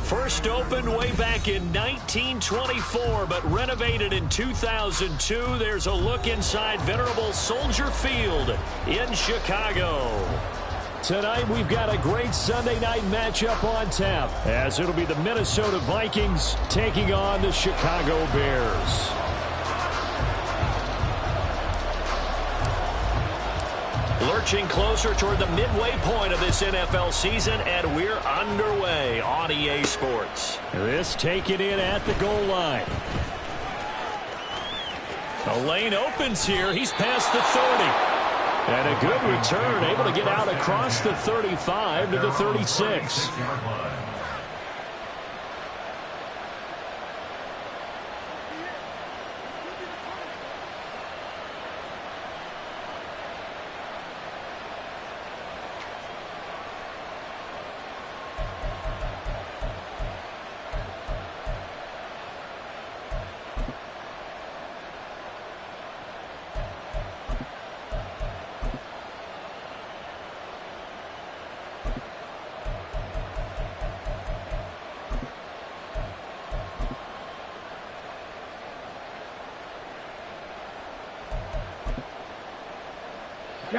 First opened way back in 1924, but renovated in 2002. There's a look inside venerable Soldier Field in Chicago. Tonight, we've got a great Sunday night matchup on tap, as it'll be the Minnesota Vikings taking on the Chicago Bears. Lurching closer toward the midway point of this NFL season, and we're underway on EA Sports. This taken in at the goal line. The lane opens here. He's past the 30. And a good return, able to get out across the 35 to the 36.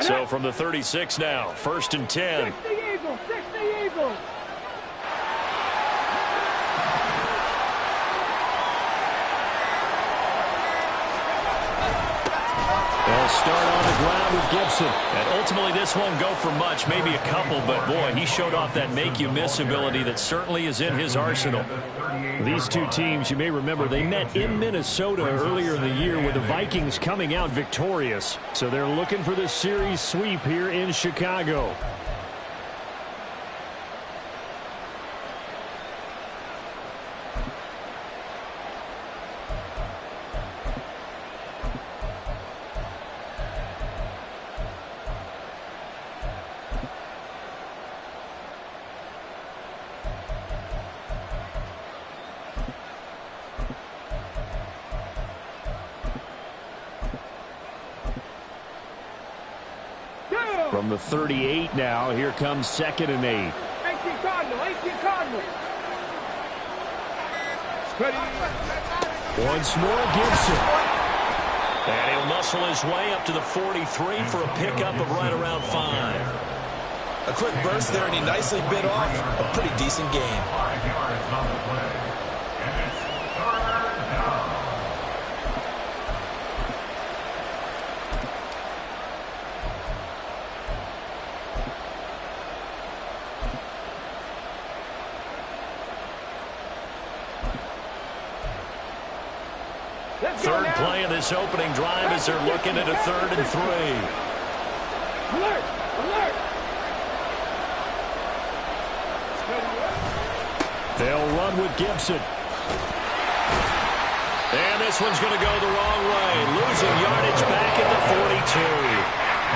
So from the 36 now, 1st and 10. 60 Eagles, 60 Eagles. They'll start on the ground with Gibson. And ultimately this won't go for much, maybe a couple, but boy, he showed off that make-you-miss ability that certainly is in his arsenal. These two teams, you may remember, they met in Minnesota earlier in the year with the Vikings coming out victorious. So they're looking for this series sweep here in Chicago. From the 38 now, here comes 2nd and 8. 18 Cardinal, 18 Cardinal. Once more, Gibson. And he'll muscle his way up to the 43 for a pickup of right around 5. A quick burst there, and he nicely bit off a pretty decent game. Third play of this opening drive as they're looking at a 3rd and 3. Alert! Alert! They'll run with Gibson. And this one's going to go the wrong way. Losing yardage back at the 42.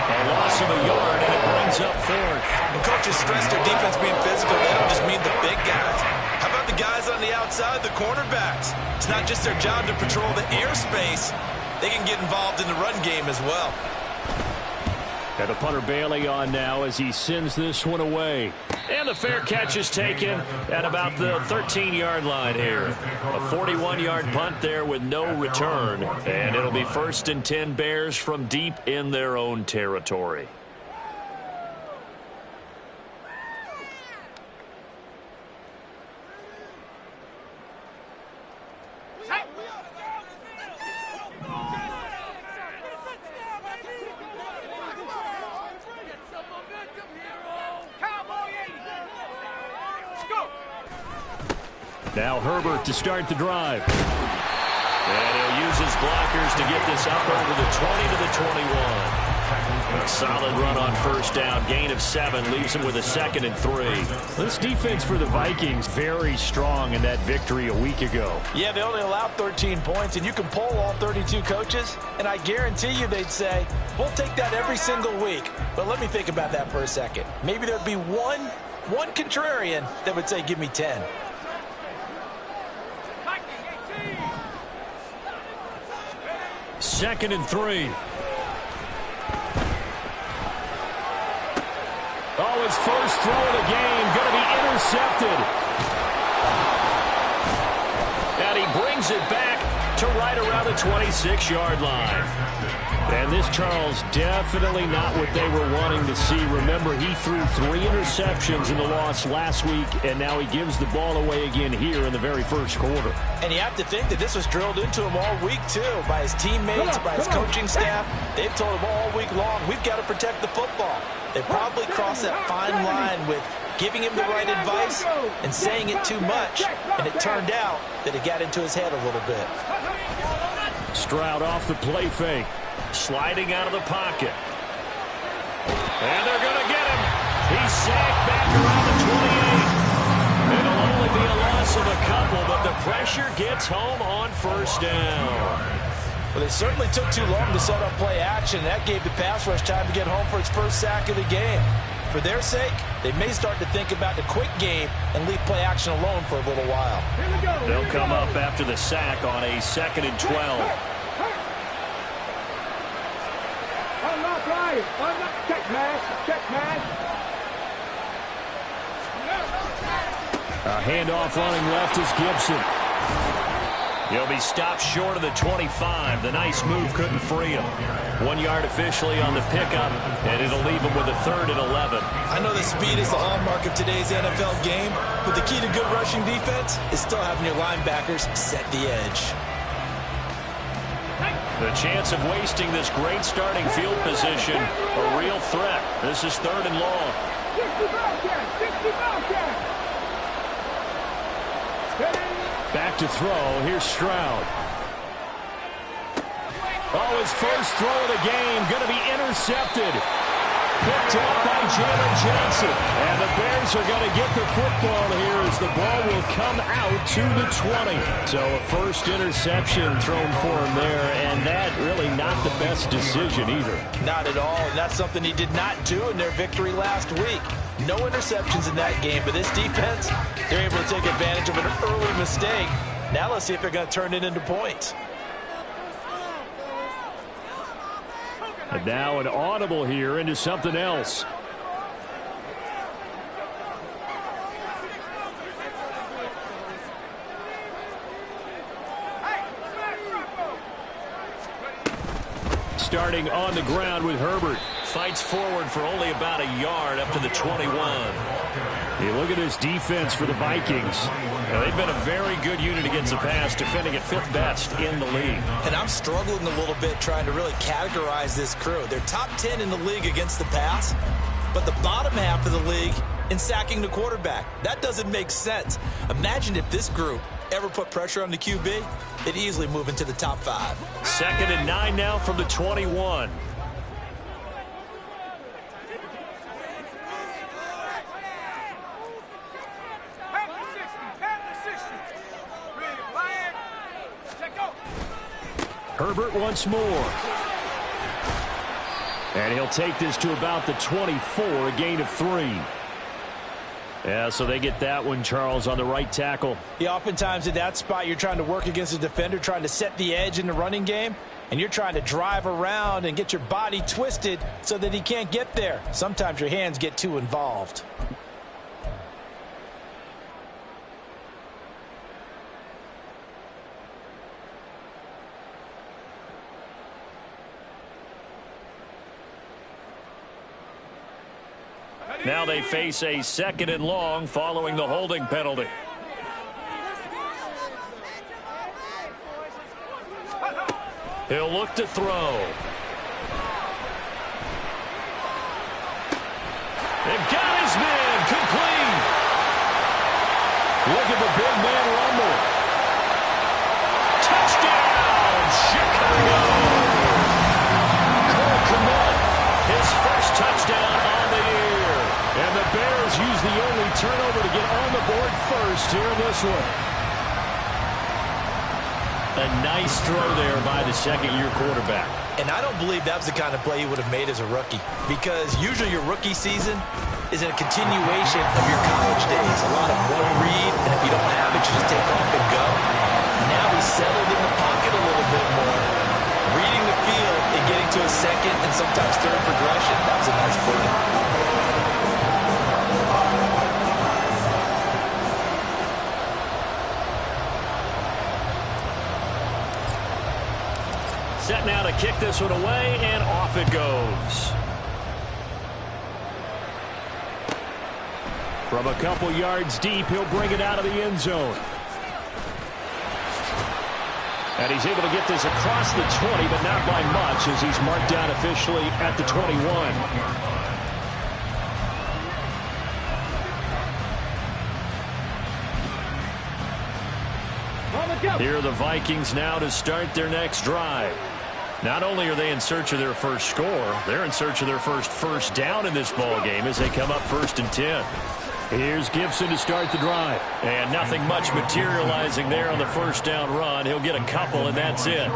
A loss of a yard, and it brings up 4th. When coaches stress their defense being physical, they don't just mean the big guys. How about the guys on the outside, the cornerbacks? It's not just their job to patrol the airspace. They can get involved in the run game as well. And the punter Bailey on now as he sends this one away. And the fair catch is taken at about the 13-yard line here. A 41-yard punt there with no return. And it'll be 1st and 10 Bears from deep in their own territory. Now Herbert to start the drive. And he'll use his blockers to get this up over the 20 to the 21. A solid run on 1st down. Gain of 7 leaves him with a 2nd and 3. This defense for the Vikings very strong in that victory a week ago. Yeah, they only allowed 13 points, and you can poll all 32 coaches, and I guarantee you they'd say, we'll take that every single week. But let me think about that for a second. Maybe there'd be one contrarian that would say, give me 10. 2nd and 3. Oh, his first throw of the game going to be intercepted. brings it back to right around the 26-yard line. And this, Charles, definitely not what they were wanting to see. Remember, he threw 3 interceptions in the loss last week, and now he gives the ball away again here in the very first quarter. And you have to think that this was drilled into him all week, too, by his teammates, by his coaching staff. They've told him all week long, we've got to protect the football. They probably crossed that fine line with giving him the right advice and saying it too much, and it turned out that it got into his head a little bit. Stroud off the play fake. Sliding out of the pocket. And they're going to get him. He's sacked back around the 28. It'll only be a loss of a couple, but the pressure gets home on first down. Well, they certainly took too long to set up play action. That gave the pass rush time to get home for its first sack of the game. For their sake, they may start to think about the quick game and leave play action alone for a little while. They'll come up after the sack on a 2nd and 12. Check man. A handoff running left is Gibson. He'll be stopped short of the 25. The nice move couldn't free him. 1 yard officially on the pickup, and it'll leave him with a 3rd and 11. I know that speed is the hallmark of today's NFL game, but the key to good rushing defense is still having your linebackers set the edge. The chance of wasting this great starting field position, a real threat. This is 3rd and long. 60 Bobcats. Back to throw. Here's Stroud. Oh, his first throw of the game going to be intercepted. Picked up by Jalen Johnson. And the Bears are going to get the football here as the ball will come out to the 20. So a first interception thrown for him there, and that really not the best decision either. Not at all, and that's something he did not do in their victory last week. No interceptions in that game, but this defense, they're able to take advantage of an early mistake. Now let's see if they're going to turn it into points. And now an audible here into something else. Starting on the ground with Herbert. Fights forward for only about a yard up to the 21. Hey, look at this defense for the Vikings. Now, they've been a very good unit against the pass, defending at 5th best in the league. And I'm struggling a little bit trying to really categorize this crew. They're top 10 in the league against the pass, but the bottom half of the league in sacking the quarterback. That doesn't make sense. Imagine if this group ever put pressure on the QB, they'd easily move into the top 5. 2nd and 9 now from the 21. Herbert once more. And he'll take this to about the 24, a gain of 3. Yeah, so they get that one, Charles, on the right tackle. Yeah, oftentimes in that spot, you're trying to work against a defender, trying to set the edge in the running game, and you're trying to drive around and get your body twisted so that he can't get there. Sometimes your hands get too involved. Now they face a 2nd and long following the holding penalty. He'll look to throw. They've got his man complete. Look at the big man rumble. Touchdown, Chicago. Cole Kmet, his first touchdown on the year. And the Bears use the only turnover to get on the board first here in this one. A nice throw there by the second-year quarterback. And I don't believe that was the kind of play he would have made as a rookie, because usually your rookie season is a continuation of your college days. A lot of one read, and if you don't have it, you just take off and go. Now he's settled in the pocket a little bit more, reading the field and getting to a second and sometimes third progression. That was a nice play. Set now to kick this one away, and off it goes. From a couple yards deep, he'll bring it out of the end zone. And he's able to get this across the 20, but not by much, as he's marked down officially at the 21. Here are the Vikings now to start their next drive. Not only are they in search of their first score, they're in search of their first down in this ball game as they come up 1st and 10. Here's Gibson to start the drive. And nothing much materializing there on the first down run. He'll get a couple, and that's it.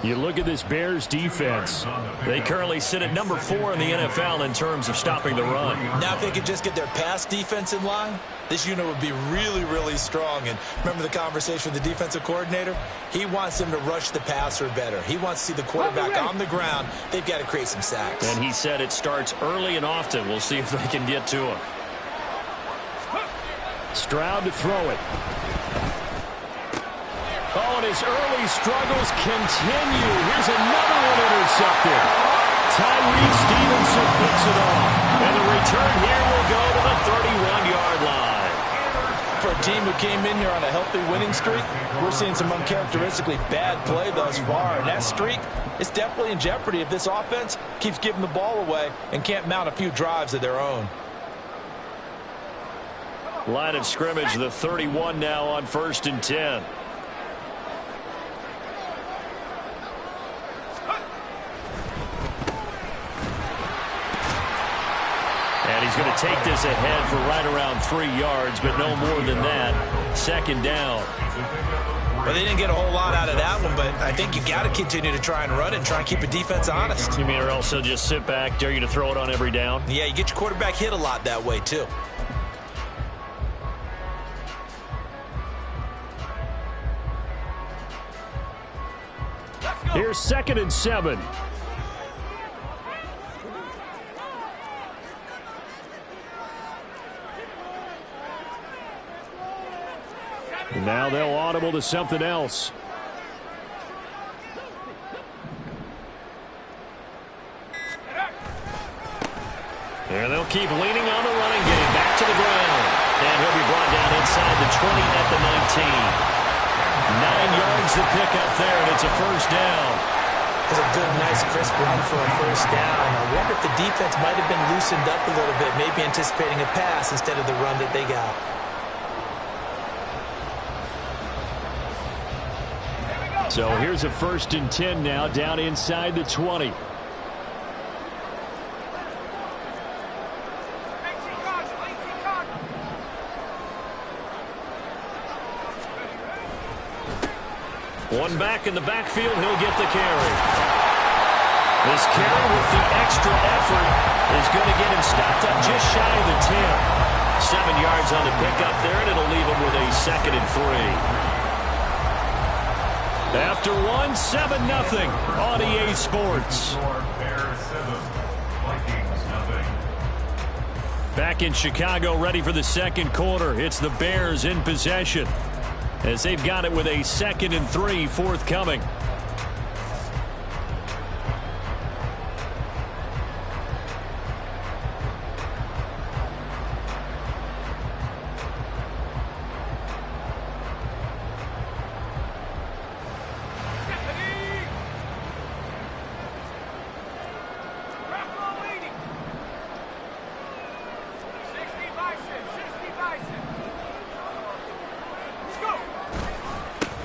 You look at this Bears defense. They currently sit at number 4 in the NFL in terms of stopping the run. Now if they could just get their pass defense in line, this unit would be really, really strong. And remember the conversation with the defensive coordinator? He wants them to rush the passer better. He wants to see the quarterback on the ground. They've got to create some sacks. And he said it starts early and often. We'll see if they can get to him. Stroud to throw it. Oh, and his early struggles continue. Here's another one intercepted. Tyree Stevenson picks it off. And the return here will go to the 31-yard line. For a team who came in here on a healthy winning streak, we're seeing some uncharacteristically bad play thus far. And that streak is definitely in jeopardy if this offense keeps giving the ball away and can't mount a few drives of their own. Line of scrimmage, the 31 now on 1st and 10. And he's going to take this ahead for right around 3 yards, but no more than that. 2nd down. Well, they didn't get a whole lot out of that one, but I think you got to continue to try and run it and try and keep the defense honest. You mean or else they'll just sit back, dare you to throw it on every down? Yeah, you get your quarterback hit a lot that way, too. Here's 2nd and 7. And now they'll audible to something else. And they'll keep leaning on the running game. Back to the ground. And he'll be brought down inside the 20 at the 19. 9 yards to pick up there, and it's a 1st down. It's a good, nice, crisp run for a 1st down. I wonder if the defense might have been loosened up a little bit, maybe anticipating a pass instead of the run that they got. So here's a 1st and 10 now, down inside the 20. One back in the backfield, he'll get the carry. This carry with the extra effort is going to get him stopped up just shy of the 10. 7 yards on the pickup there, and it'll leave him with a 2nd and 3. After one, 7-0 on EA Sports. Back in Chicago, ready for the 2nd quarter. It's the Bears in possession, as they've got it with a 2nd and 3 forthcoming.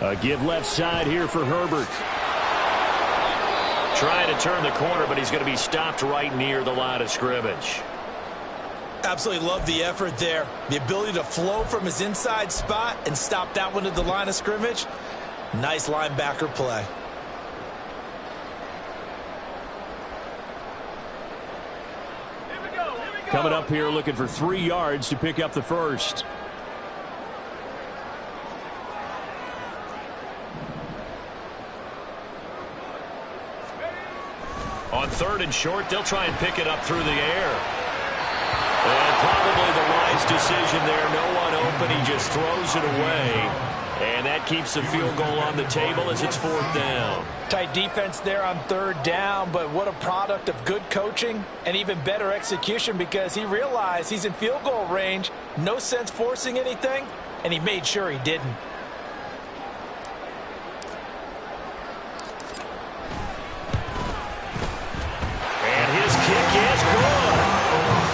A give left side here for Herbert. Trying to turn the corner, but he's going to be stopped right near the line of scrimmage. Absolutely love the effort there. The ability to flow from his inside spot and stop that one at the line of scrimmage. Nice linebacker play. Coming up here looking for 3 yards to pick up the 1st. On 3rd and short, they'll try and pick it up through the air. And probably the wise decision there. No one open. He just throws it away. And that keeps the field goal on the table as it's 4th down. Tight defense there on 3rd down, but what a product of good coaching and even better execution, because he realized he's in field goal range, no sense forcing anything, and he made sure he didn't. And his kick is good.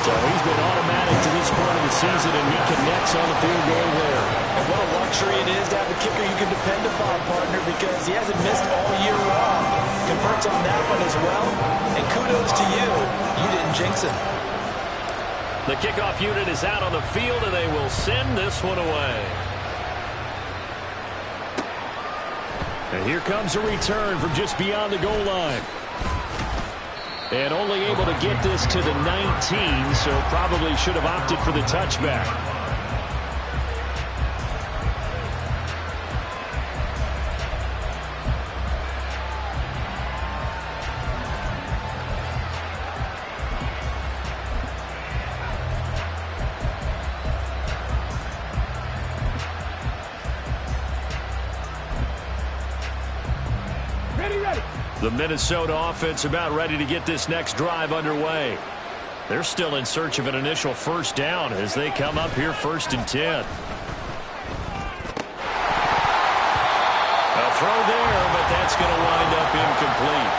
So he's been automatic to this point of the season, and he connects on the field goal there. And what a luxury it is to have a kicker you can depend upon, partner, because he hasn't missed all year long. Converts on that one as well. And kudos to you. You didn't jinx him. The kickoff unit is out on the field, and they will send this one away. And here comes a return from just beyond the goal line. And only able to get this to the 19, so probably should have opted for the touchback. The Minnesota offense about ready to get this next drive underway. They're still in search of an initial first down as they come up here 1st and 10. A throw there, but that's going to wind up incomplete.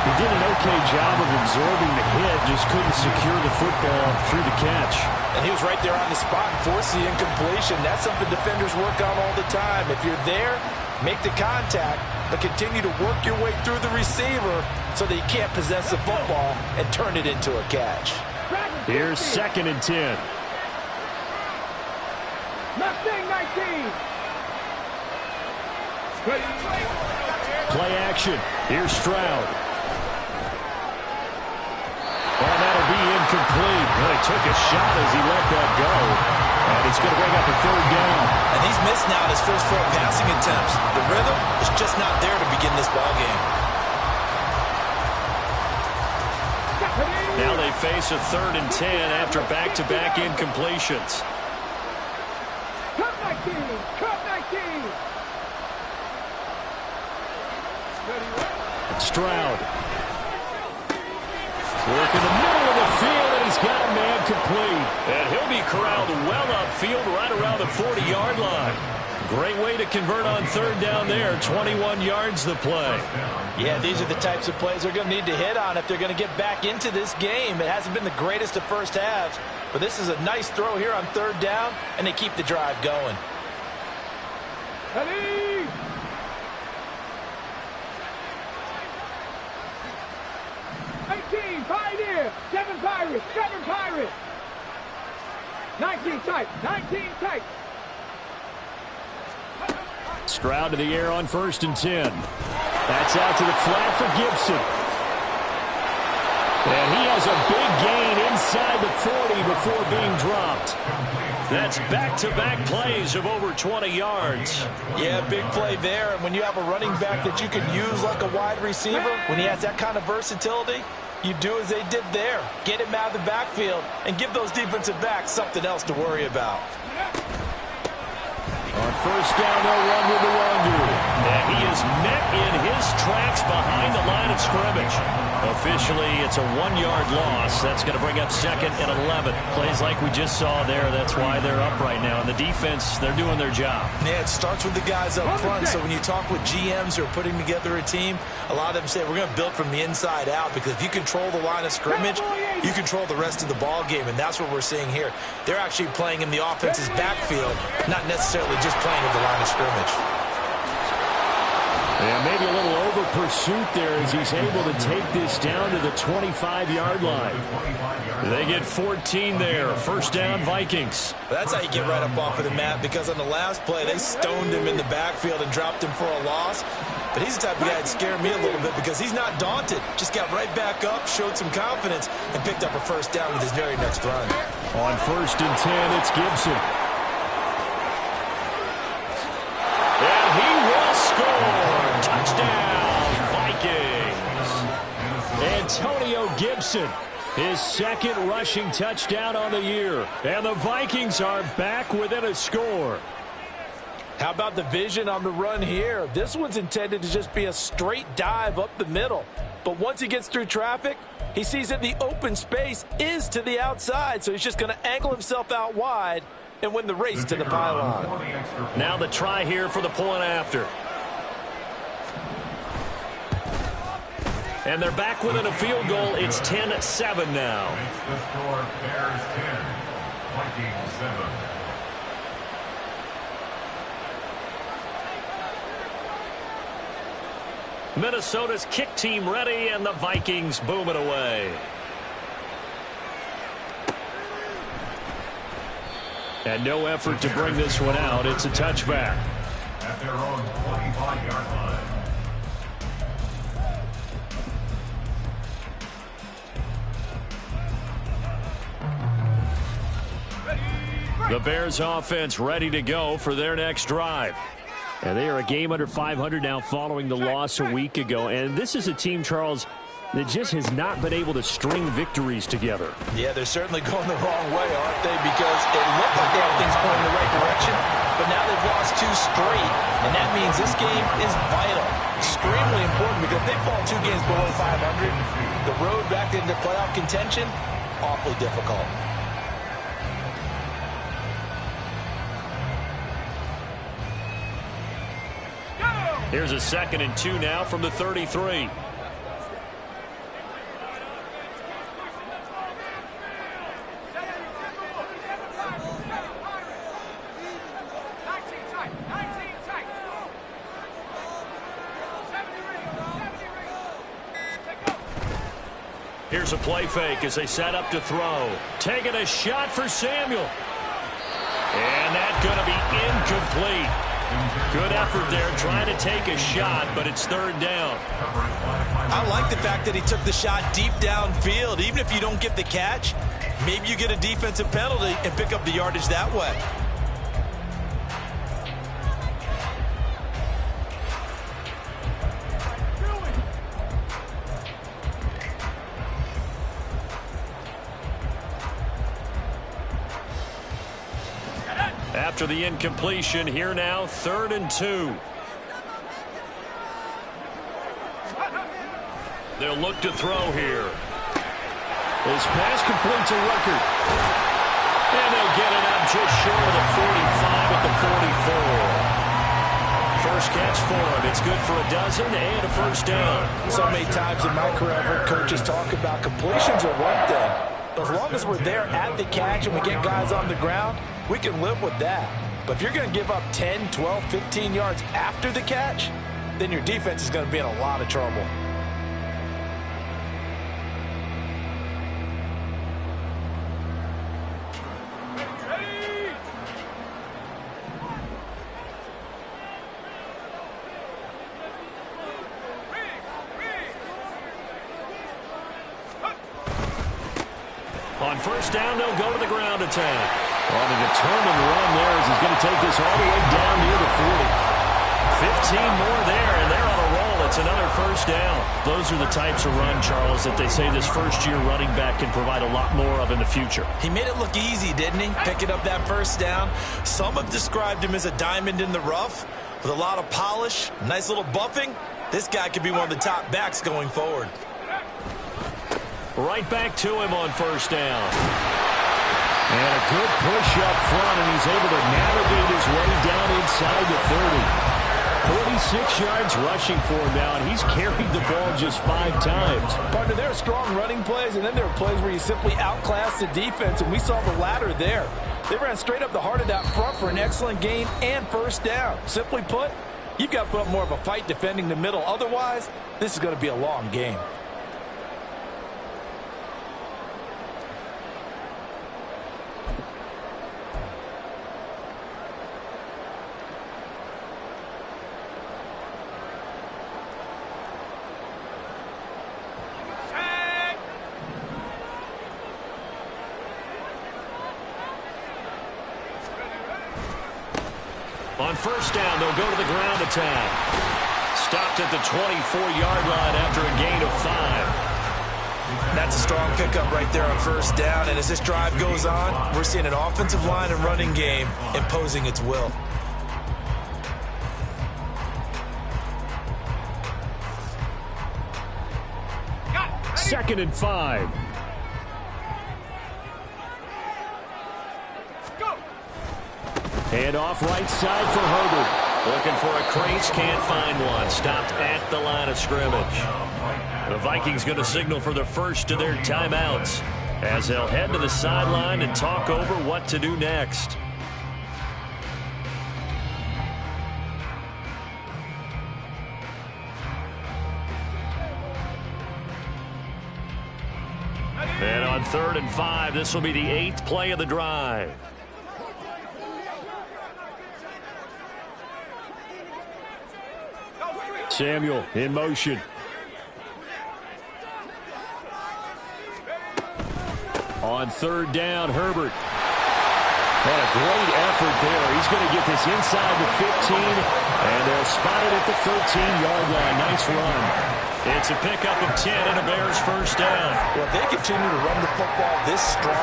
He did an okay job of absorbing the hit, just couldn't secure the football through the catch. And he was right there on the spot and forced the incompletion. That's something defenders work on all the time. If you're there, make the contact, but continue to work your way through the receiver so that you can't possess the football and turn it into a catch. Here's 2nd and 10. Mustang 19. Play action. Here's Stroud. Well, that'll be incomplete. Well, he took a shot as he let that go. And it's going to bring up a 3rd down. And he's missed now his first 4 passing attempts. The rhythm is just not there to begin this ball game. Now they face a 3rd and 10 after back-to-back incompletions. Cut 19. Cut 19. Stroud. Work in the middle of the field, and he's got a man complete. And he'll be corralled well upfield right around the 40-yard line. Great way to convert on 3rd down there. 21 yards the play. Yeah, these are the types of plays they're going to need to hit on if they're going to get back into this game. It hasn't been the greatest of first halves, but this is a nice throw here on 3rd down, and they keep the drive going. Ali! 18, Pioneer, 7 Pirates, 7 Pirates. 19 tight, 19 tight. Stroud to the air on 1st and 10. That's out to the flat for Gibson. And he has a big gain inside the 40 before being dropped. That's back-to-back plays of over 20 yards. Yeah, big play there. And when you have a running back that you can use like a wide receiver, when he has that kind of versatility, you do as they did there. Get him out of the backfield and give those defensive backs something else to worry about. On 1st down, they'll run with the wonder. And he is met in his tracks behind the line of scrimmage. Officially, it's a 1-yard loss. That's going to bring up 2nd and 11. Plays like we just saw there. That's why they're up right now. And the defense, they're doing their job. Yeah, it starts with the guys up front. So when you talk with GMs who are putting together a team, a lot of them say we're going to build from the inside out, because if you control the line of scrimmage, you control the rest of the ball game, and that's what we're seeing here. They're actually playing in the offense's backfield, not necessarily just playing at the line of scrimmage. Yeah, maybe a little over pursuit there as he's able to take this down to the 25-yard line. They get 14 there. 1st down, Vikings. That's how you get right up off of the mat, because on the last play, they stoned him in the backfield and dropped him for a loss. But he's the type of guy that scared me a little bit, because he's not daunted. Just got right back up, showed some confidence, and picked up a 1st down with his very next run. On 1st and 10, it's Gibson. And he will score. Touchdown, Vikings. Antonio Gibson, his 2nd rushing touchdown on the year. And the Vikings are back within a score. How about the vision on the run here? This one's intended to just be a straight dive up the middle. But once he gets through traffic, he sees that the open space is to the outside, so he's just going to angle himself out wide and win the race to the pylon. Now the try here for the point after. And they're back within a field goal. It's 10-7 now. The score, Bears 10, Vikings 7. Minnesota's kick team ready, and the Vikings boom it away. And no effort to bring this one out. It's a touchback. At their own 25-yard line. The Bears offense ready to go for their next drive. And they are a game under 500 now following the loss a week ago. And this is a team, Charles, that just has not been able to string victories together. Yeah, they're certainly going the wrong way, aren't they? Because it looked like they had things going in the right direction, but now they've lost 2 straight, and that means this game is vital. Extremely important, because if they fall 2 games below 500, the road back into playoff contention, awfully difficult. Here's a 2nd and 2 now from the 33. Here's a play fake as they set up to throw. Taking a shot for Samuel. And that's going to be incomplete. Good effort there trying to take a shot, but it's 3rd down. I like the fact that he took the shot deep downfield. Even if you don't get the catch, maybe you get a defensive penalty and pick up the yardage that way. After the incompletion, here now, 3rd and 2. They'll look to throw here. His pass completes a record. And they'll get it out just short of the 45 at the 44. First catch for him. It's good for a dozen and a 1st down. So many times in my career, I've heard coaches talk about completions are one thing. As long as we're there at the catch and we get guys on the ground, we can live with that. But if you're going to give up 10, 12, 15 yards after the catch, then your defense is going to be in a lot of trouble. On 1st down, they'll go to the ground attack. On a determined run there as he's going to take this all the way down near the 40. 15 more there, and they're on a roll. It's another 1st down. Those are the types of run, Charles, that they say this first-year running back can provide a lot more of in the future. He made it look easy, didn't he? Picking up that 1st down. Some have described him as a diamond in the rough with a lot of polish, nice little buffing. This guy could be one of the top backs going forward. Right back to him on 1st down. And a good push up front, and he's able to navigate his way down inside the 30. 46 yards rushing for him now, and he's carried the ball just 5 times. Partner, there are strong running plays, and then there are plays where you simply outclass the defense, and we saw the latter there. They ran straight up the heart of that front for an excellent gain and 1st down. Simply put, you've got to put up more of a fight defending the middle. Otherwise, this is going to be a long game. On 1st down, they'll go to the ground attack. Stopped at the 24-yard line after a gain of 5. That's a strong pickup right there on 1st down. And as this drive goes on, we're seeing an offensive line and running game imposing its will. 2nd and 5. Hand off right side for Herbert. Looking for a crease, can't find one. Stopped at the line of scrimmage. The Vikings going to signal for the first of their timeouts as they'll head to the sideline and talk over what to do next. And on 3rd and 5, this will be the 8th play of the drive. Samuel in motion. On 3rd down, Herbert. What a great effort there. He's going to get this inside the 15, and they'll spot it at the 13-yard line. Nice run. It's a pickup of 10 and a Bears first down. Well, if they continue to run the football this strong,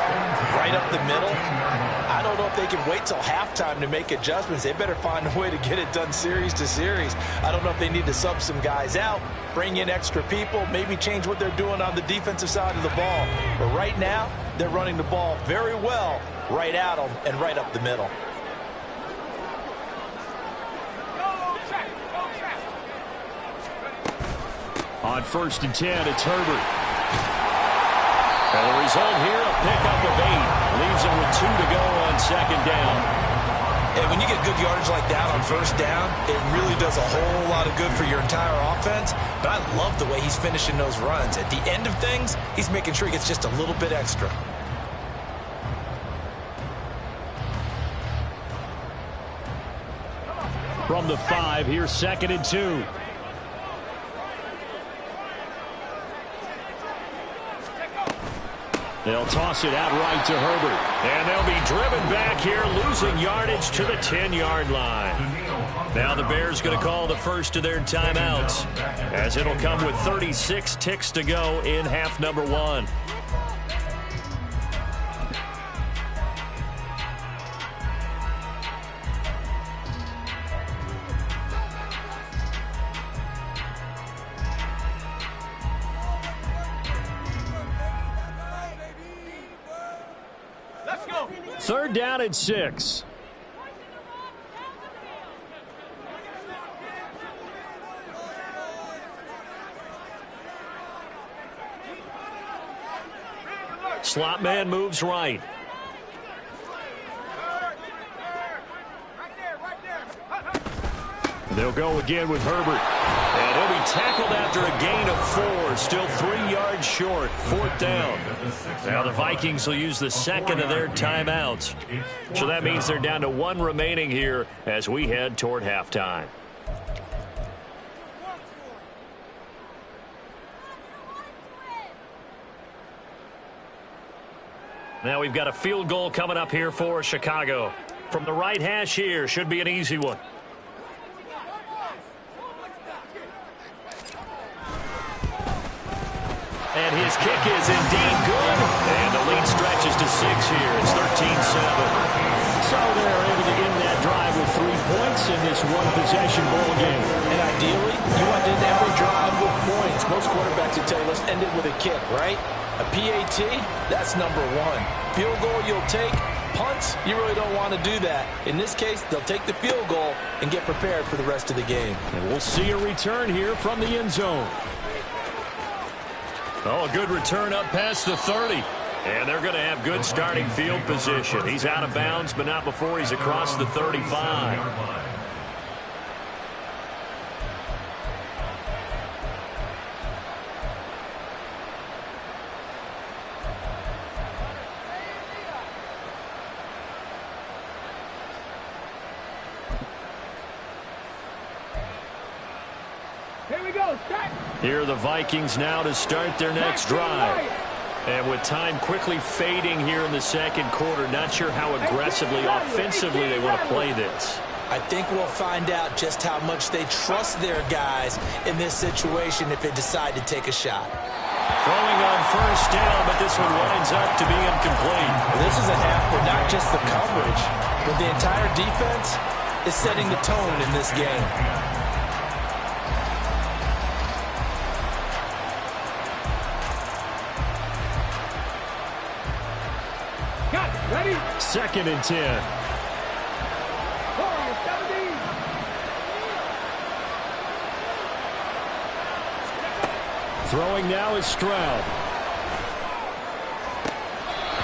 right up the middle, I don't know if they can wait till halftime to make adjustments. They better find a way to get it done series to series. I don't know if they need to sub some guys out, bring in extra people, maybe change what they're doing on the defensive side of the ball. But right now, they're running the ball very well right at them and right up the middle. On 1st and 10, it's Herbert. And the result here, a pickup of 8. Leaves him with 2 to go on 2nd down. And when you get good yardage like that on 1st down, it really does a whole lot of good for your entire offense. But I love the way he's finishing those runs. At the end of things, he's making sure he gets just a little bit extra. From the 5, here's 2nd and 2. They'll toss it out right to Herbert. And they'll be driven back here, losing yardage to the 10-yard line. Now the Bears going to call the first of their timeouts, as it'll come with 36 ticks to go in half number 1. Third down and 6. Slot man moves right. They'll go again with Herbert. And he'll be tackled after a gain of 4. Still 3 yards short. 4th down. Now the Vikings will use the second of their timeouts. So that means they're down to 1 remaining here as we head toward halftime. Now we've got a field goal coming up here for Chicago. From the right hash here, should be an easy one. And his kick is indeed good. And the lead stretches to 6 here. It's 13-7. So they're able to end that drive with 3 points in this one-possession ball game. And ideally, you want to end every drive with points. Most quarterbacks would tell you, let's end it with a kick, right? A PAT, that's number 1. Field goal you'll take. Punts, you really don't want to do that. In this case, they'll take the field goal and get prepared for the rest of the game. And we'll see a return here from the end zone. Oh, a good return up past the 30. And they're going to have good starting field position. He's out of bounds, but not before he's across the 35. Here we go. Start. Here are the Vikings now to start their next drive. And with time quickly fading here in the second quarter, not sure how aggressively, offensively they want to play this. I think we'll find out just how much they trust their guys in this situation if they decide to take a shot. Throwing on first down, but this one winds up to be incomplete. This is a half where not just the coverage, but the entire defense is setting the tone in this game. 2nd and 10. Throwing now is Stroud.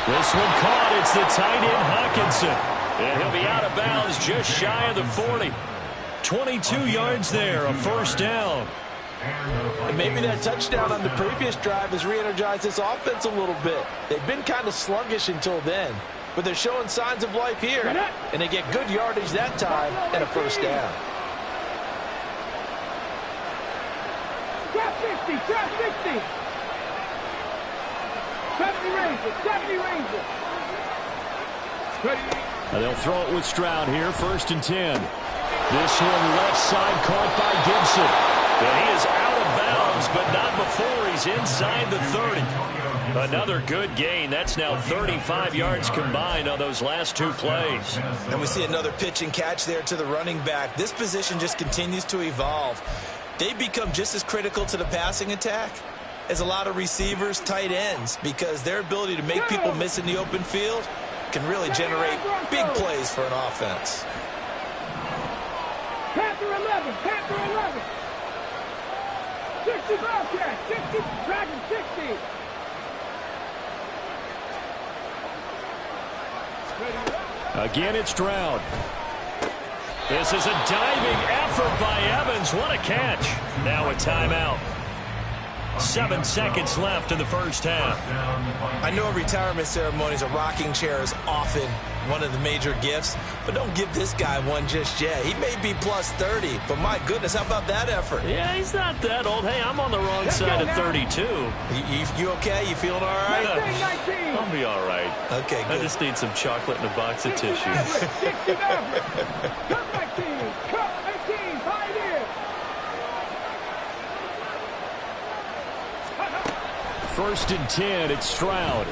This one caught. It's the tight end, Hawkinson. And he'll be out of bounds just shy of the 40. 22 yards there, a first down. And maybe that touchdown on the previous drive has re-energized this offense a little bit. They've been kind of sluggish until then, but they're showing signs of life here. And they get good yardage that time and a first down. Trap 50, trap 50. 70 Ranger, 70 Ranger. And they'll throw it with Stroud here, 1st and 10. This one left side caught by Gibson. And he is out of bounds, but not before he's inside the 30. Another good gain. That's now 35 yards combined on those last 2 plays. And we see another pitch and catch there to the running back. This position just continues to evolve. They become just as critical to the passing attack as a lot of receivers, tight ends, because their ability to make people miss in the open field can really generate big plays for an offense. Panther 11, Panther 11. 60 Bobcat, 60, Dragon 60. Again, it's Stroud. This is a diving effort by Evans. What a catch. Now a timeout. 7 seconds left in the first half. I know a retirement ceremonies, a rocking chair is often one of the major gifts, but don't give this guy one just yet. He may be plus 30, but my goodness, how about that effort? Yeah, he's not that old. Hey, I'm on the wrong side of 32. You okay? You feeling all right? I'll be all right. Okay, good. I just need some chocolate and a box of tissues. 60 Come back team, come back team, Pioneer. 1st and 10, it's Stroud.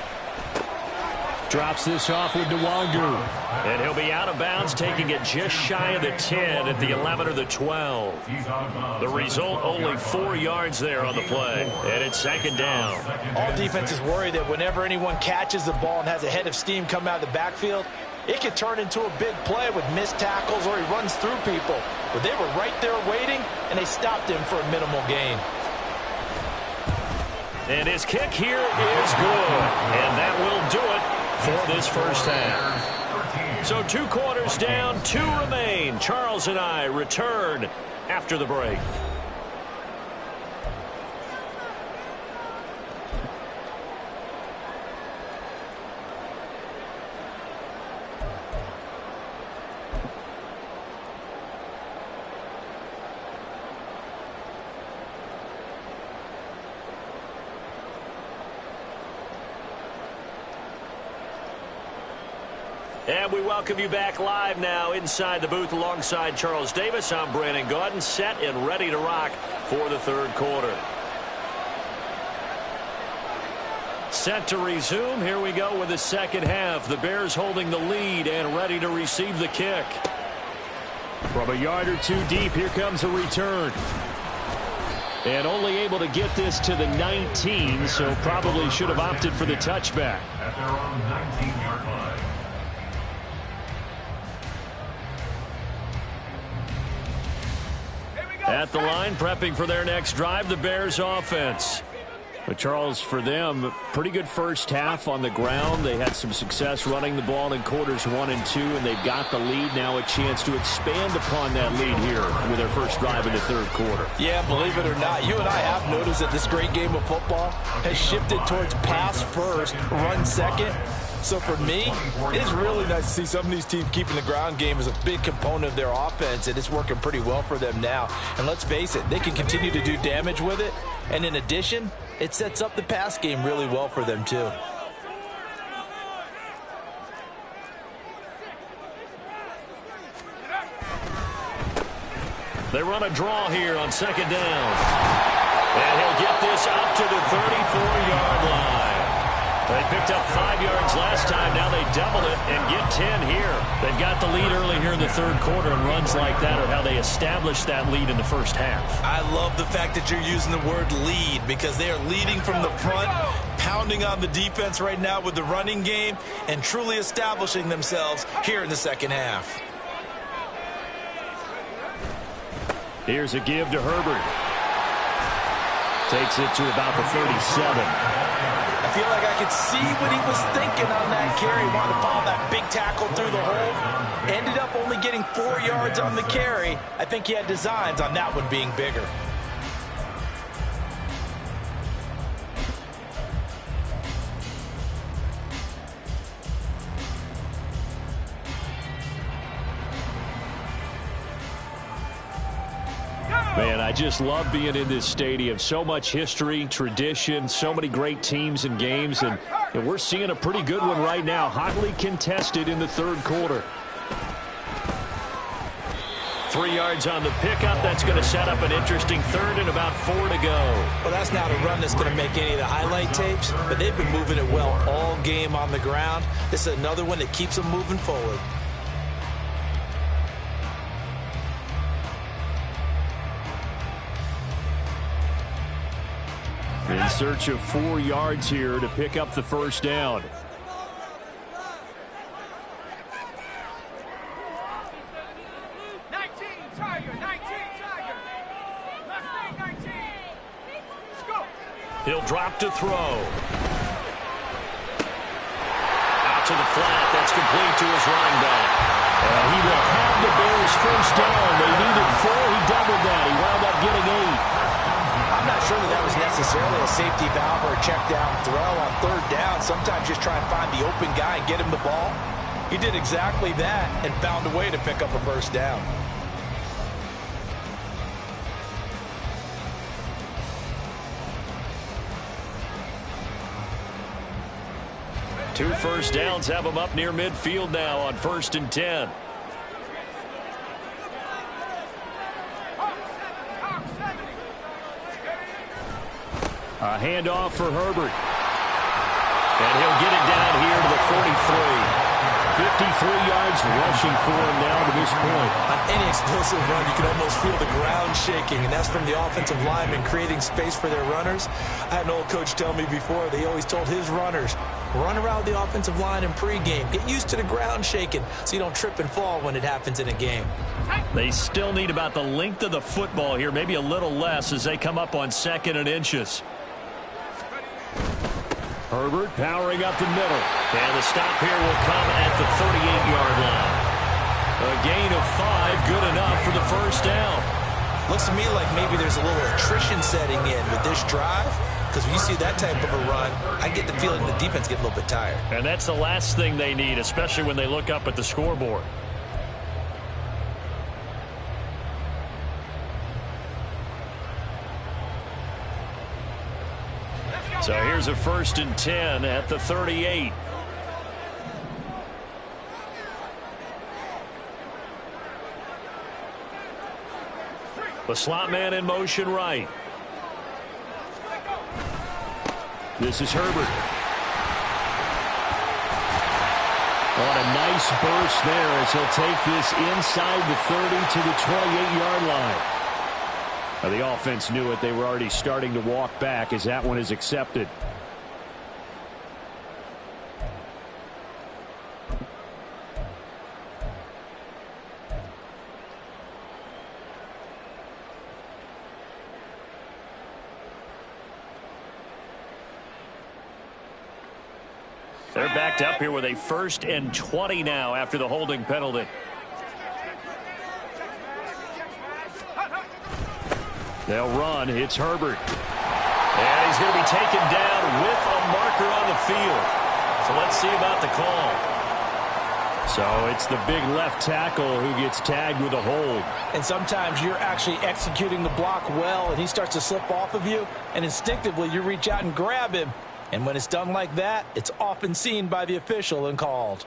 Drops this off with Nwangu. And he'll be out of bounds, taking it just shy of the 10 at the 11 or the 12. The result, only 4 yards there on the play. And it's 2nd down. All defenses worry that whenever anyone catches the ball and has a head of steam come out of the backfield, it could turn into a big play with missed tackles or he runs through people. But they were right there waiting, and they stopped him for a minimal gain. And his kick here is good. And that will do it for this first half. So 2 quarters down, 2 remain. Charles and I return after the break. And we welcome you back live now inside the booth alongside Charles Davis. I'm Brandon Gaudin, set and ready to rock for the 3rd quarter. Set to resume. Here we go with the 2nd half. The Bears holding the lead and ready to receive the kick. From a yard or 2 deep, here comes a return. And only able to get this to the 19, so probably should have opted for the touchback. At their own 19-yard line. At the line, prepping for their next drive, the Bears offense. But Charles, for them, pretty good first half on the ground. They had some success running the ball in quarters 1 and 2, and they've got the lead. Now a chance to expand upon that lead here with their first drive in the 3rd quarter. Yeah, believe it or not, you and I have noticed that this great game of football has shifted towards pass first, run second. So for me, it's really nice to see some of these teams keeping the ground game as a big component of their offense, and it's working pretty well for them now. And let's face it, they can continue to do damage with it. And in addition, it sets up the pass game really well for them too. They run a draw here on 2nd down. And he'll get this up to the 34-yard line. They picked up 5 yards last time. Now they double it and get 10 here. They've got the lead early here in the 3rd quarter, and runs like that are how they established that lead in the first half. I love the fact that you're using the word lead because they are leading from the front. pounding on the defense right now with the running game and truly establishing themselves here in the second half. Here's a give to Herbert. Takes it to about the 37. I feel like I could see what he was thinking on that carry. Wanted to follow that big tackle through the hole. Ended up only getting 4 yards on the carry. I think he had designs on that one being bigger. Man, I just love being in this stadium. So much history, tradition, so many great teams and games, and we're seeing a pretty good one right now. Hotly contested in the third quarter. 3 yards on the pickup. That's going to set up an interesting third and about 4 to go. Well, that's not a run that's going to make any of the highlight tapes, but they've been moving it well all game on the ground. This is another one that keeps them moving forward. In search of 4 yards here to pick up the first down. He'll drop to throw. Out to the flat. That's complete to his running back. And he will have the Bears first down. They needed 4. He doubled that. He wound up getting 8. I'm not sure that was necessarily a safety valve or a check down throw on third down. Sometimes just try and find the open guy and get him the ball. He did exactly that and found a way to pick up a first down. Two first downs have him up near midfield now on 1st and 10. A handoff for Herbert. And he'll get it down here to the 43. 53 yards rushing for him now to this point. On any explosive run, you can almost feel the ground shaking, and that's from the offensive linemen creating space for their runners. I had an old coach tell me before, they always told his runners, run around the offensive line in pregame. Get used to the ground shaking so you don't trip and fall when it happens in a game. They still need about the length of the football here, maybe a little less as they come up on 2nd and inches. Herbert powering up the middle. And the stop here will come at the 38-yard line. A gain of 5, good enough for the first down. Looks to me like maybe there's a little attrition setting in with this drive. Because when you see that type of a run, I get the feeling the defense get a little bit tired. And that's the last thing they need, especially when they look up at the scoreboard. So here's a 1st and 10 at the 38. The slot man in motion right. This is Herbert. On a nice burst there as he'll take this inside the 30 to the 28-yard line. Now, the offense knew it. They were already starting to walk back as that one is accepted. They're backed up here with a 1st and 20 now after the holding penalty. They'll run. It's Herbert. And he's going to be taken down with a marker on the field. So let's see about the call. So it's the big left tackle who gets tagged with a hold. And sometimes you're actually executing the block well, and he starts to slip off of you, and instinctively you reach out and grab him. And when it's done like that, it's often seen by the official and called.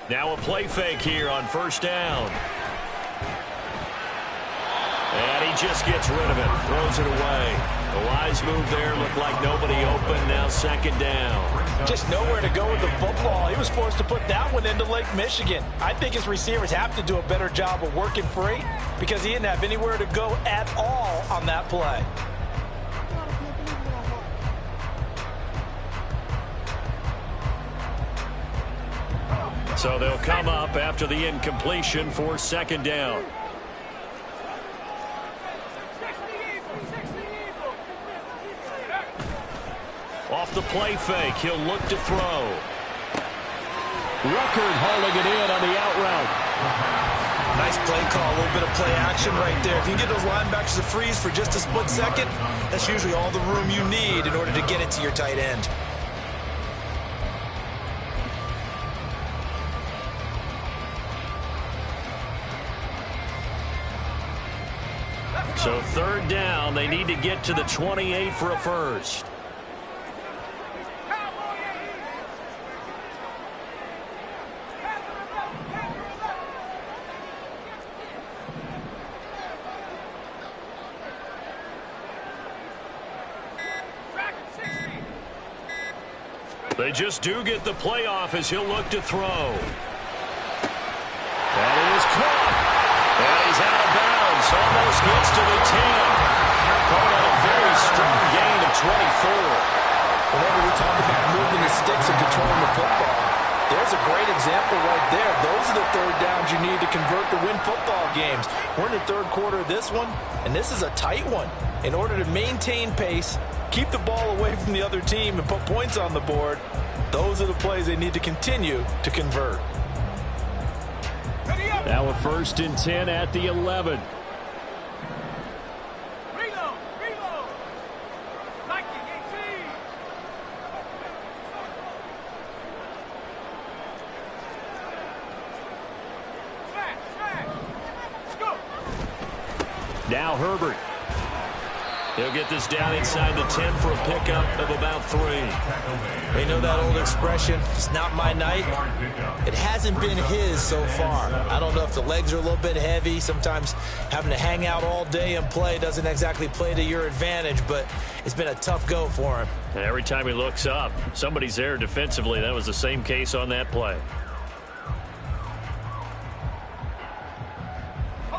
Now a play fake here on 1st down. And he just gets rid of it, throws it away. The wise move there, looked like nobody open. Now now second down. Just nowhere to go with the football. He was forced to put that one into Lake Michigan. I think his receivers have to do a better job of working free because he didn't have anywhere to go at all on that play. So they'll come up after the incompletion for second down. Off the play fake, he'll look to throw. Ruckert hauling it in on the out route. Nice play call, a little bit of play action right there. If you get those linebackers to freeze for just a split second, that's usually all the room you need in order to get it to your tight end. So third down, they need to get to the 28 for a first. They just do get the playoff as he'll look to throw. That is caught. And he's out of bounds. Almost gets to the 10. Caught on a very strong gain of 24. Whenever we talk about moving the sticks and controlling the football, there's a great example right there. Those are the third downs you need to convert to win football games. We're in the third quarter of this one, and this is a tight one. In order to maintain pace, keep the ball away from the other team, and put points on the board, those are the plays they need to continue to convert. Now a 1st and 10 at the 11. Reload. 1918. Smash. Go. Now Herbert. He'll get this down inside the 10 for a pickup of about 3. They know that old expression, it's not my night. It hasn't been his so far. I don't know if the legs are a little bit heavy. Sometimes having to hang out all day and play doesn't exactly play to your advantage, but it's been a tough go for him. And every time he looks up, somebody's there defensively. That was the same case on that play.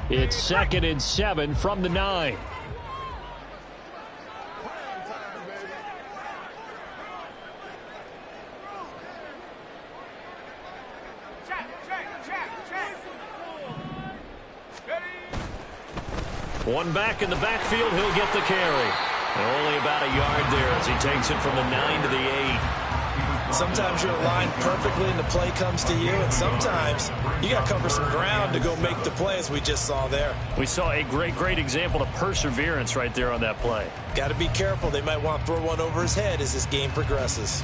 It's 2nd and 7 from the 9. One back in the backfield, he'll get the carry. And only about a yard there as he takes it from the 9 to the 8. Sometimes you're aligned perfectly and the play comes to you, and sometimes you got to cover some ground to go make the play, as we just saw there. We saw a great example of perseverance right there on that play. Got to be careful. They might want to throw one over his head as this game progresses.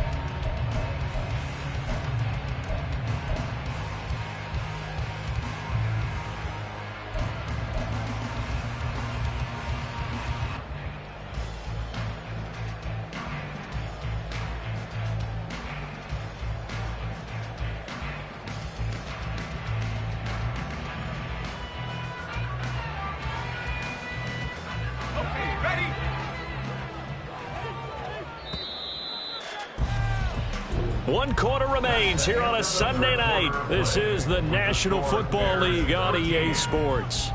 One quarter remains here on a Sunday night. This is the National Football League on EA Sports.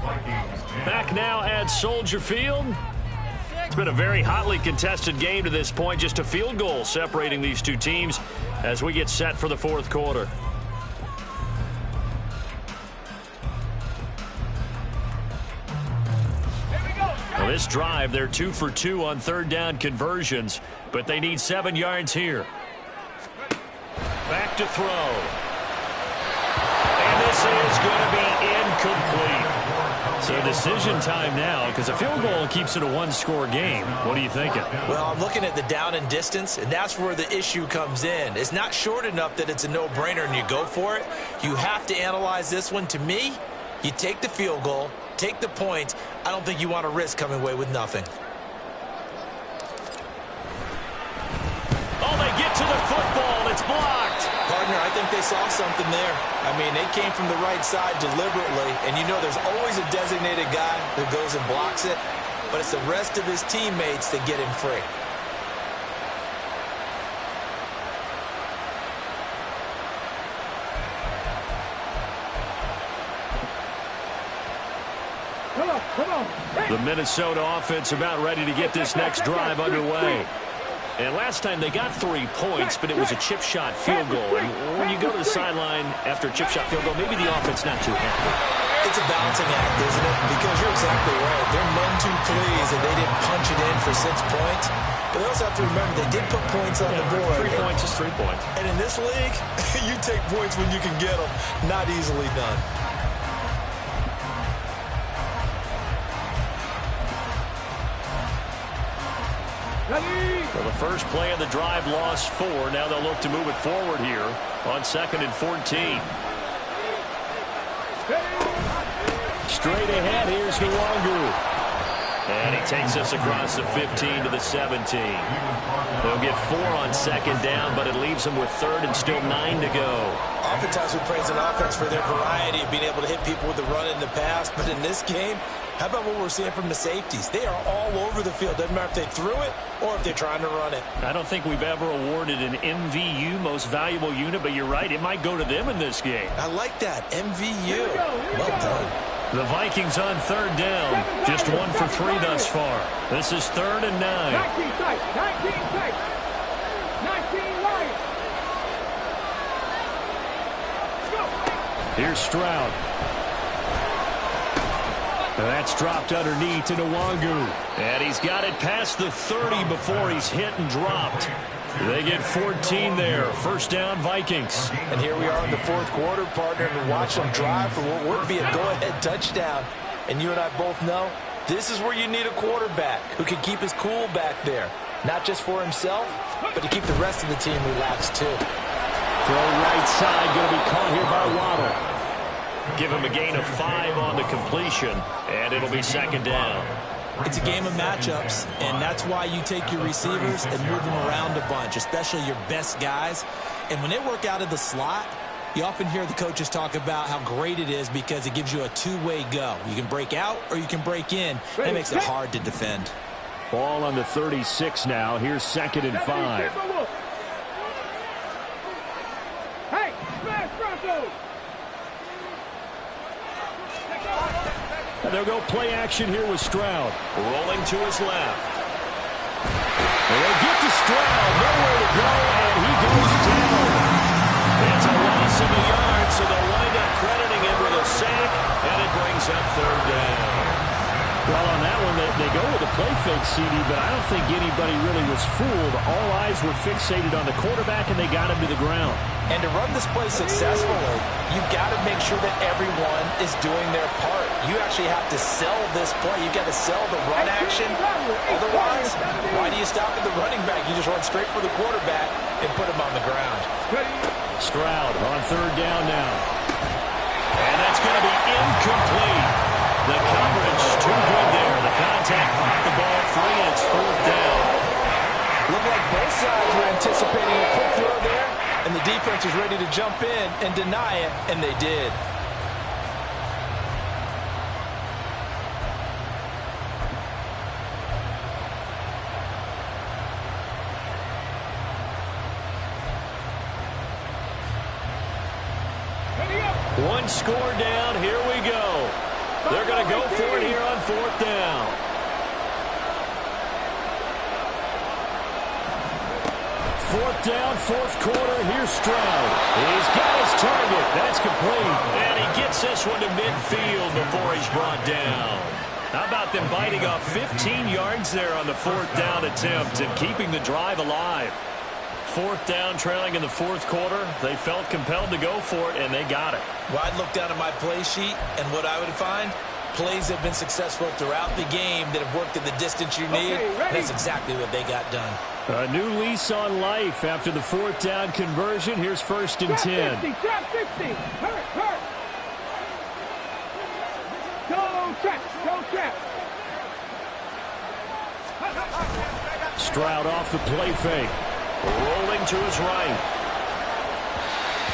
Back now at Soldier Field. It's been a very hotly contested game to this point. Just a field goal separating these two teams as we get set for the fourth quarter. Well, this drive, they're 2 for 2 on third down conversions, but they need 7 yards here. Back to throw. And this is going to be incomplete. So decision time now, because a field goal keeps it a one-score game. What are you thinking? Well, I'm looking at the down and distance, and that's where the issue comes in. It's not short enough that it's a no-brainer and you go for it. You have to analyze this one. To me, you take the field goal, take the points. I don't think you want to risk coming away with nothing. Oh, they get to the football. It's blocked. Partner, I think they saw something there. I mean, they came from the right side deliberately, and you know there's always a designated guy who goes and blocks it, but it's the rest of his teammates that get him free. Come on. The Minnesota offense about ready to get this next drive underway. And last time they got 3 points, but it was a chip shot field goal. And when you go to the sideline after a chip shot field goal, maybe the offense not too happy. It's a balancing act, isn't it? Because you're exactly right. They're none too pleased that they didn't punch it in for 6 points. But they also have to remember they did put points on the board. 3 points is 3 points. And in this league, you take points when you can get them. Not easily done. Well, the first play of the drive lost 4. Now they'll look to move it forward here on 2nd and 14. Straight ahead, here's Nwangu. And he takes us across the 15 to the 17. They'll get 4 on 2nd down, but it leaves them with 3rd and still 9 to go. Oftentimes we praise an offense for their variety of being able to hit people with the run in the pass. But in this game, how about what we're seeing from the safeties? They are all over the field. Doesn't matter if they threw it or if they're trying to run it. I don't think we've ever awarded an MVU, most valuable unit, but you're right. It might go to them in this game. I like that. MVU. Well done. The Vikings on 3rd down. Just 1 for 3 thus far. This is 3rd and 9. 19 tight. 19 tight. 19 Lions. Here's Stroud. That's dropped underneath to Nwangu. And he's got it past the 30 before he's hit and dropped. They get 14 there. 1st down, Vikings. And here we are in the 4th quarter, partner, and watch them drive for what would be a go-ahead touchdown. And you and I both know this is where you need a quarterback who can keep his cool back there. Not just for himself, but to keep the rest of the team relaxed too. Throw right side, going to be caught here by Waddle. Give him a gain of 5 on the completion, and it'll be 2nd down. It's a game of matchups, and that's why you take your receivers and move them around a bunch, especially your best guys. And when they work out of the slot, you often hear the coaches talk about how great it is because it gives you a two-way go. You can break out or you can break in. That makes it hard to defend. Ball on the 36 now. Here's 2nd and 5. Hey, smash Broncos. And they'll go play action here with Stroud. Rolling to his left. And they get to Stroud. Nowhere to go, and he goes down. It's a loss of a yard, so they'll wind up crediting him with a sack, and it brings up 3rd down. Well, on that one, they go with a play fake, CD, but I don't think anybody really was fooled. All eyes were fixated on the quarterback, and they got him to the ground. And to run this play successfully, you've got to make sure that everyone is doing their part. You actually have to sell this play. You've got to sell the run action. Otherwise, why do you stop at the running back? You just run straight for the quarterback and put him on the ground. Stroud on 3rd down now. And that's going to be incomplete. The coverage too good there. The contact popped the ball free, and it's 4th down. Looked like both sides were anticipating a quick throw there, and the defense was ready to jump in and deny it, and they did. One score down. Here we go. They're going to go for it here on 4th down. Fourth down, 4th quarter. Here's Stroud. He's got his target. That's complete. And he gets this one to midfield before he's brought down. How about them biting off 15 yards there on the 4th down attempt and keeping the drive alive? 4th down, trailing in the 4th quarter. They felt compelled to go for it, and they got it. Well, I'd look down at my play sheet, and what I would find, plays have been successful throughout the game that have worked at the distance you need. That's exactly what they got done. A new lease on life after the 4th down conversion. Here's 1st and 10. 50, trap 50. Hurt. Go trap. Stroud off the play fake. Rolling to his right.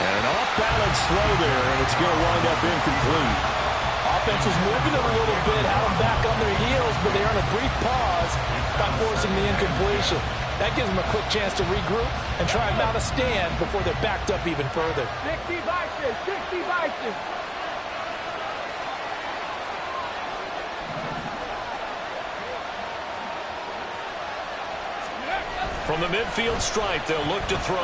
And an off-balance throw there, and it's going to wind up incomplete. Offense was moving it a little bit, had them back on their heels, but they're on a brief pause by forcing the incompletion. That gives them a quick chance to regroup and try and mount a stand before they're backed up even further. 60 Vikings. From the midfield stripe, they'll look to throw.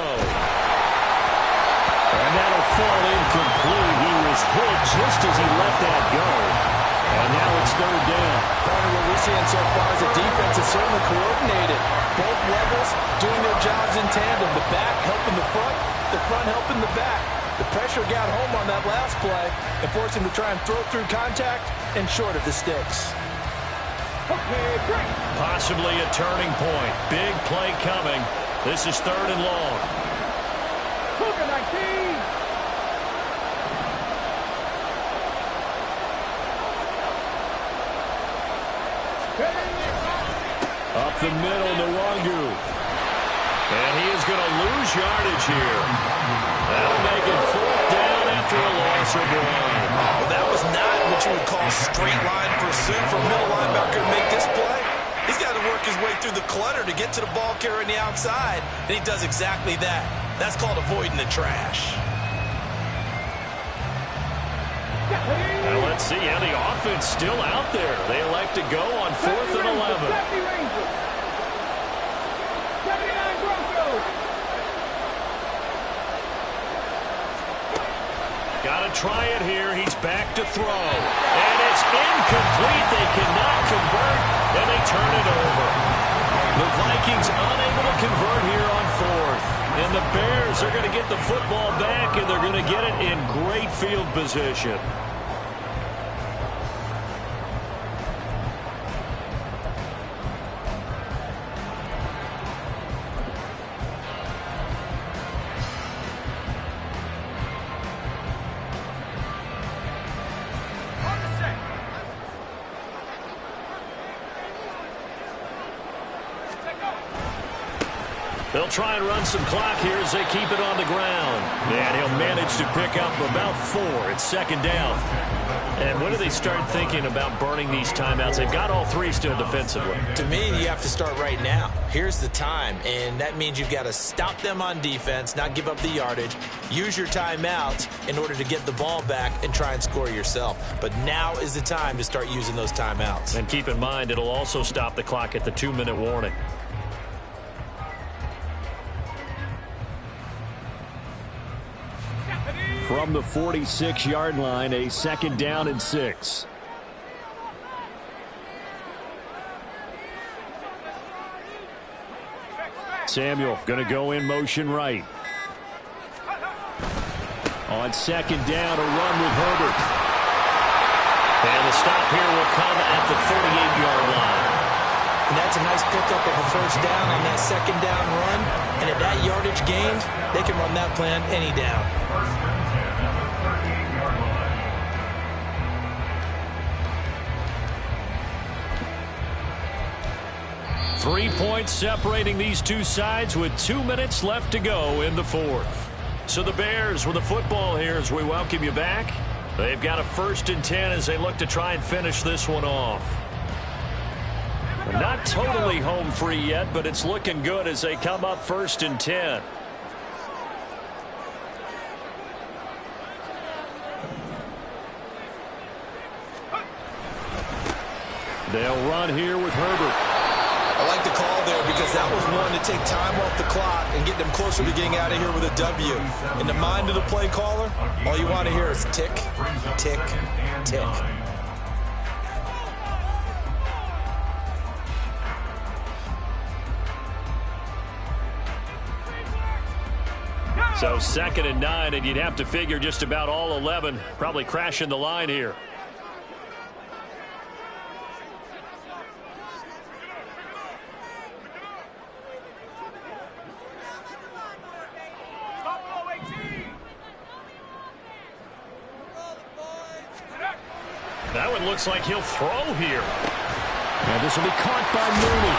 And that'll fall incomplete. He was hit just as he let that go. And now it's third down. Partner, what we're seeing so far is the defense is certainly coordinated. Both levels doing their jobs in tandem. The back helping the front helping the back. The pressure got home on that last play and forced him to try and throw through contact and short of the sticks. Okay, break. Possibly a turning point. Big play coming. This is third and long. Cougar 19. Up the middle, Nwangu. And he is going to lose yardage here. That'll make it fourth down after a loss of one. Well, that was not what you would call straight line pursuit for a middle linebacker to make this play. He's got to work his way through the clutter to get to the ball carrier on the outside, and he does exactly that. That's called avoiding the trash. Well, let's see how the offense still out there. They elect to go on 4th and 11. 79 Broncos. Got to try it here. He's back to throw. And it's incomplete. They cannot convert, and they turn it over. The Vikings unable to convert here on 4th. And the Bears are going to get the football back, and they're going to get it in great field position. They'll try and run some clock here as they keep it on the ground. And he'll manage to pick up about 4. It's second down. And when do they start thinking about burning these timeouts? They've got all 3 still defensively. To me, you have to start right now. Here's the time, and that means you've got to stop them on defense, not give up the yardage, use your timeouts in order to get the ball back and try and score yourself. But now is the time to start using those timeouts. And keep in mind, it'll also stop the clock at the 2-minute warning. From the 46-yard line, a second down and 6. Samuel going to go in motion right. On second down, a run with Herbert. And the stop here will come at the 38-yard line. And that's a nice pickup of a first down on that second down run. And at that yardage gained, they can run that plan any down. 3 points separating these two sides with 2 minutes left to go in the 4th. So the Bears with the football here as we welcome you back. They've got a 1st and 10 as they look to try and finish this one off. Not totally home free yet, but it's looking good as they come up 1st and 10. They'll run here with Herbert. I like the call there because that was one to take time off the clock and get them closer to getting out of here with a W. In the mind of the play caller, all you want to hear is tick, tick, tick. So 2nd and 9, and you'd have to figure just about all 11 probably crashing the line here. That one looks like he'll throw here. Now this will be caught by Mooney.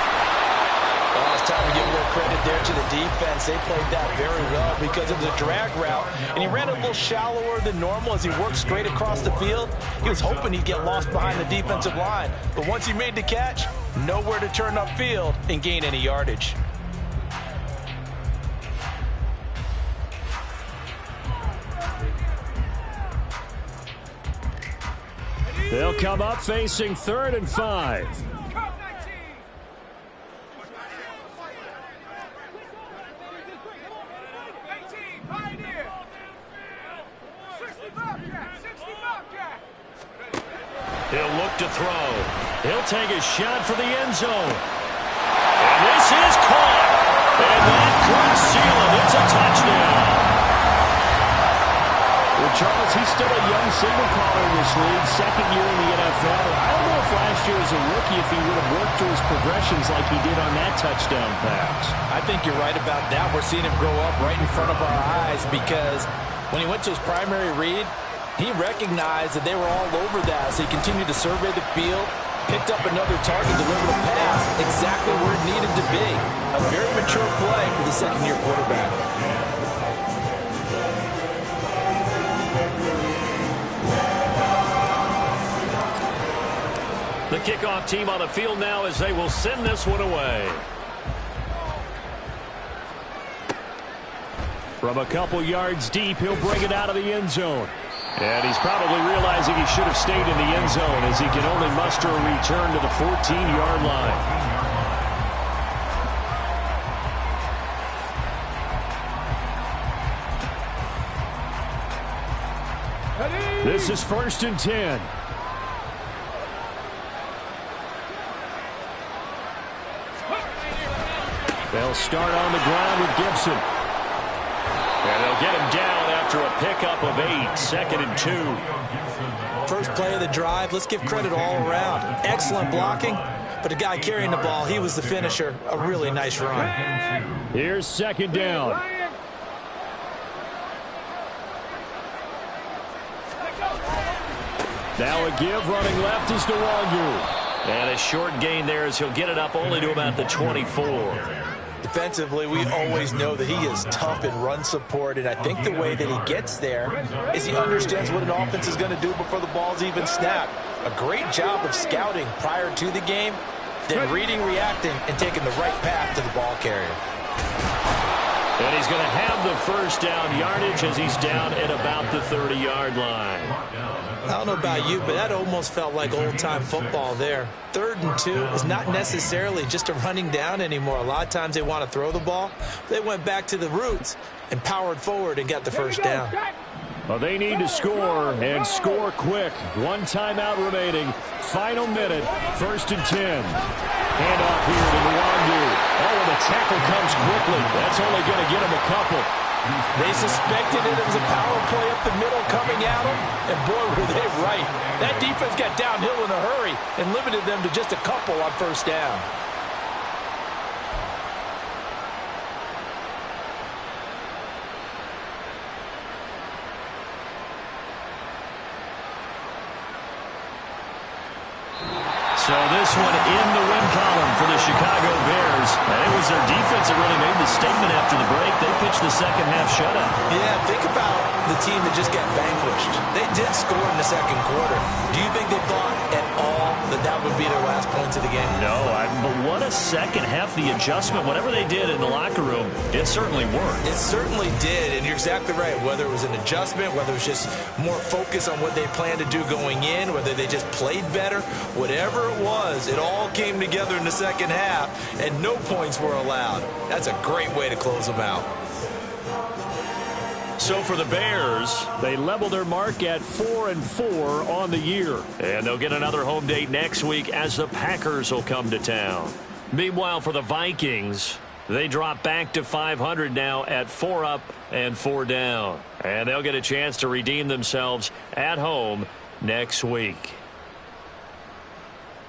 Oh, it's time to give a little credit there to the defense. They played that very well because it was a drag route, and he ran a little shallower than normal as he worked straight across the field. He was hoping he'd get lost behind the defensive line, but once he made the catch, nowhere to turn upfield and gain any yardage. They'll come up facing 3rd and 5. He'll look to throw. He'll take a shot for the end zone. And this is caught. And that could seal it. It's a touchdown. Well, Charles, he's still a young signal caller in this league, second year in the NFL. I don't know if last year as a rookie if he would have worked through his progressions like he did on that touchdown pass. I think you're right about that. We're seeing him grow up right in front of our eyes because when he went to his primary read, he recognized that they were all over that, so he continued to survey the field, picked up another target, delivered a pass exactly where it needed to be. A very mature play for the second-year quarterback. The kickoff team on the field now as they will send this one away. From a couple yards deep, he'll bring it out of the end zone. And he's probably realizing he should have stayed in the end zone as he can only muster a return to the 14-yard line. This is 1st and 10. They'll start on the ground with Gibson. And they'll get him down after a pickup of 8, 2nd and 2. First play of the drive, let's give credit all around. Excellent blocking, but the guy carrying the ball, he was the finisher. A really nice run. Here's 2nd down. Now a give, running left is Nwangu. And a short gain there as he'll get it up only to about the 24. Defensively, we always know that he is tough in run support, and I think the way that he gets there is he understands what an offense is going to do before the ball's even snapped. A great job of scouting prior to the game, then reading, reacting, and taking the right path to the ball carrier. And he's going to have the first down yardage as he's down at about the 30-yard line. I don't know about you, but that almost felt like old-time football there. 3rd and 2 is not necessarily just a running down anymore. A lot of times they want to throw the ball. They went back to the roots and powered forward and got the first down. Well, they need to score, and score quick. 1 timeout remaining. Final minute, 1st and 10. Handoff here to Nwangu. Oh, and the tackle comes quickly. That's only going to get him a couple. They suspected it was a power play up the middle coming at them, and boy, were they right. That defense got downhill in a hurry and limited them to just a couple on first down. So this one in the win column for the Chicago Bears. And it was their defense that really made the statement after the break. They pitched the second half shutout. Yeah, think about the team that just got vanquished. They did score in the second quarter. Do you think they thought at all that that would be their last points of the game? No, but what a second half. The adjustment, whatever they did in the locker room, it certainly worked. It certainly did, and you're exactly right. Whether it was an adjustment, whether it was just more focus on what they planned to do going in, whether they just played better, whatever it was, it all came together in the second half, and no points were allowed. That's a great way to close them out. So for the Bears, they level their mark at 4-4 on the year. And they'll get another home date next week as the Packers will come to town. Meanwhile, for the Vikings, they drop back to 500 now at 4 up and 4 down. And they'll get a chance to redeem themselves at home next week.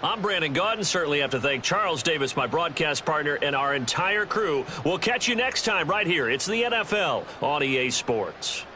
I'm Brandon Gaudin. Certainly have to thank Charles Davis, my broadcast partner, and our entire crew. We'll catch you next time right here. It's the NFL on EA Sports.